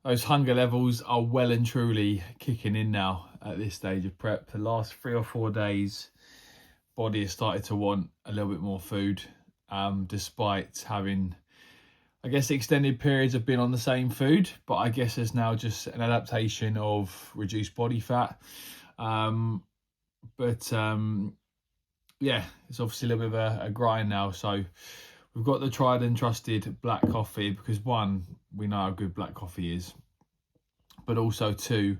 Those hunger levels are well and truly kicking in now at this stage of prep. The last 3 or 4 days, body has started to want a little bit more food, despite having, I guess, extended periods of being on the same food. But I guess there's now just an adaptation of reduced body fat. Um, but yeah, it's obviously a little bit of a grind now. So we've got the tried and trusted black coffee because one, we know how good black coffee is, but also two,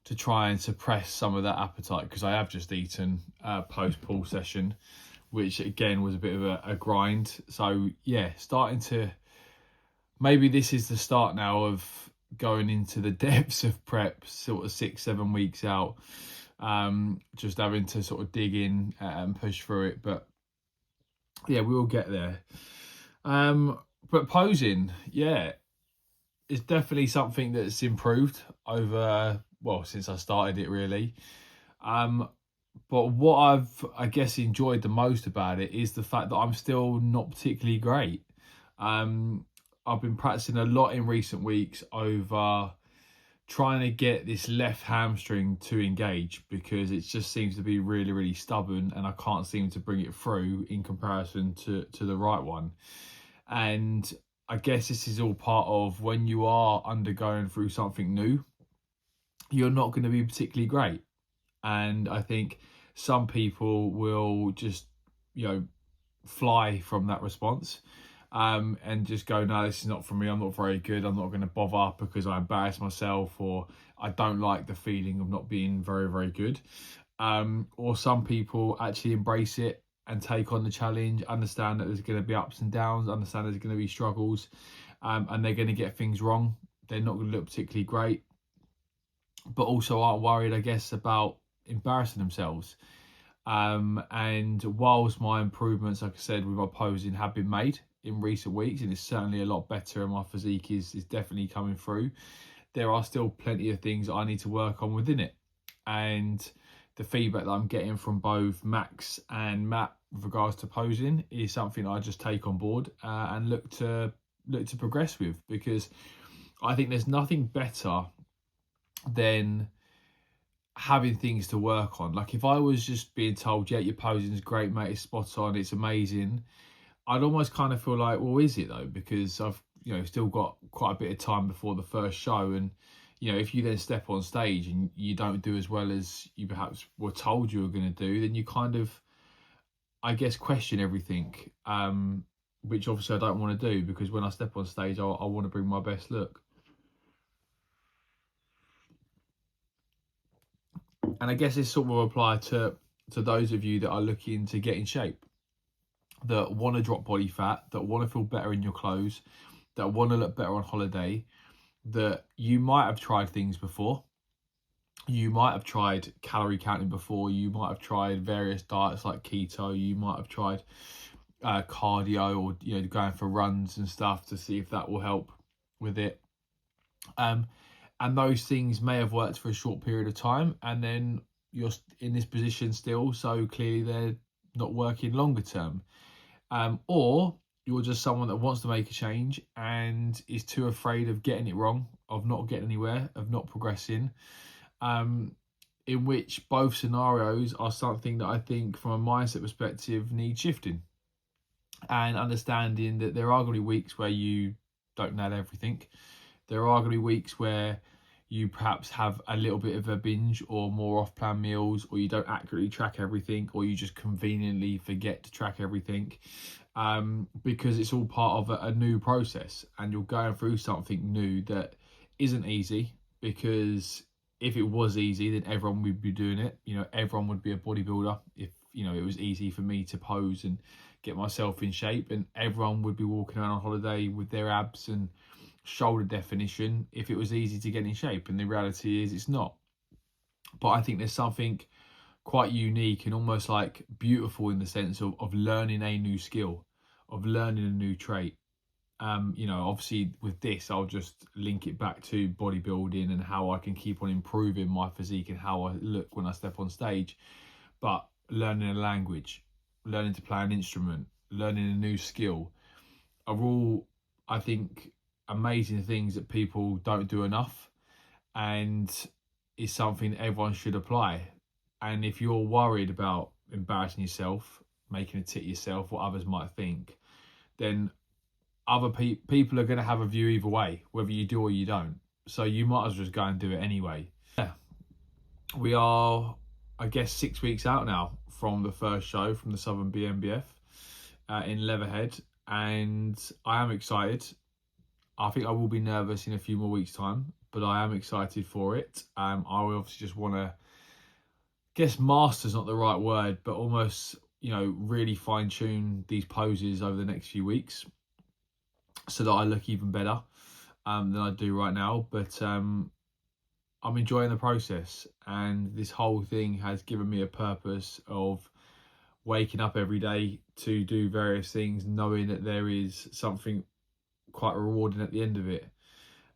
to try and suppress some of that appetite because I have just eaten post pool session, which again was a bit of a grind. So yeah, starting to, maybe this is the start now of going into the depths of prep, sort of 6-7 weeks out, just having to sort of dig in and push through it. But yeah, we will get there. But posing, yeah, it's definitely something that's improved over, well, since I started it really. Um, but what I guess, enjoyed the most about it is the fact that I'm still not particularly great. Um, I've been practicing a lot in recent weeks over trying to get this left hamstring to engage because it just seems to be really, really stubborn and I can't seem to bring it through in comparison to the right one. And I guess this is all part of when you are undergoing through something new, you're not going to be particularly great. And I think some people will just, you know, fly from that response, and just go, no, this is not for me. I'm not very good. I'm not going to bother because I embarrass myself or I don't like the feeling of not being very, very good. Or some people actually embrace it and take on the challenge, understand that there's going to be ups and downs, understand there's going to be struggles, and they're going to get things wrong. They're not going to look particularly great, but also aren't worried, I guess, about embarrassing themselves. And whilst my improvements, like I said, with my posing have been made in recent weeks, and it's certainly a lot better, and my physique is definitely coming through, there are still plenty of things I need to work on within it. And the feedback that I'm getting from both Max and Matt with regards to posing is something I just take on board, and look to progress with, because I think there's nothing better than having things to work on. Like if I was just being told, yeah, your posing is great, mate, it's spot on, it's amazing, I'd almost kind of feel like, well, is it though? Because I've, still got quite a bit of time before the first show. And, if you then step on stage and you don't do as well as you perhaps were told you were going to do, then you kind of, I guess, question everything, which obviously I don't want to do, because when I step on stage, I want to bring my best look. And I guess this sort of apply to those of you that are looking to get in shape, that want to drop body fat, that want to feel better in your clothes, that want to look better on holiday, that you might have tried things before. You might have tried calorie counting before. You might have tried various diets like keto. You might have tried cardio, or going for runs and stuff to see if that will help with it. And those things may have worked for a short period of time, and then you're in this position still, so clearly they're not working longer term. Or you're just someone that wants to make a change and is too afraid of getting it wrong, of not getting anywhere, of not progressing. In which both scenarios are something that I think, from a mindset perspective, need shifting, and understanding that there are going to be weeks where you don't nail everything. There are going to be weeks where you perhaps have a little bit of a binge or more off-plan meals, or you don't accurately track everything, or you just conveniently forget to track everything, because it's all part of a new process, and you're going through something new that isn't easy. Because if it was easy, then everyone would be doing it. Everyone would be a bodybuilder if it was easy for me to pose and get myself in shape, and everyone would be walking around on holiday with their abs and shoulder definition if it was easy to get in shape. And the reality is it's not. But I think there's something quite unique and almost like beautiful in the sense of learning a new skill, of learning a new trait. Obviously with this, I'll just link it back to bodybuilding and how I can keep on improving my physique and how I look when I step on stage. But learning a language, learning to play an instrument, learning a new skill are all, I think, amazing things that people don't do enough, and is something everyone should apply. And if you're worried about embarrassing yourself, making a tit yourself, what others might think, then other people are going to have a view either way, whether you do or you don't. So you might as well just go and do it anyway. Yeah, we are, I guess, 6 weeks out now from the first show from the Southern BNBF in Leatherhead, and I am excited. I think I will be nervous in a few more weeks' time, but I am excited for it. I will obviously just want to, guess master's not the right word, but almost, really fine tune these poses over the next few weeks so that I look even better than I do right now. But I'm enjoying the process, and this whole thing has given me a purpose of waking up every day to do various things, knowing that there is something quite rewarding at the end of it.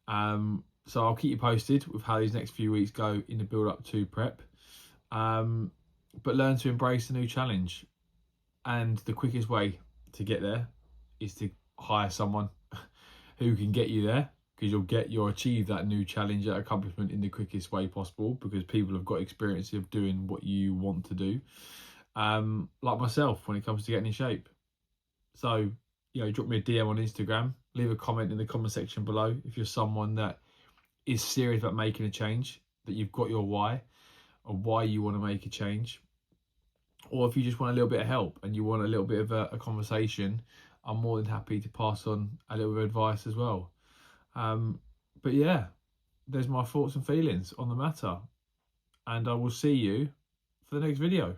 So I'll keep you posted with how these next few weeks go in the build up to prep. But learn to embrace the new challenge, and the quickest way to get there is to hire someone who can get you there, because you'll achieve that new challenge, that accomplishment in the quickest way possible, because people have got experience of doing what you want to do, like myself when it comes to getting in shape. So drop me a DM on Instagram, leave a comment in the comment section below if you're someone that is serious about making a change, that you've got your why or why you want to make a change, or if you just want a little bit of help and you want a little bit of a conversation. I'm more than happy to pass on a little bit of advice as well. But yeah, there's my thoughts and feelings on the matter, and I will see you for the next video.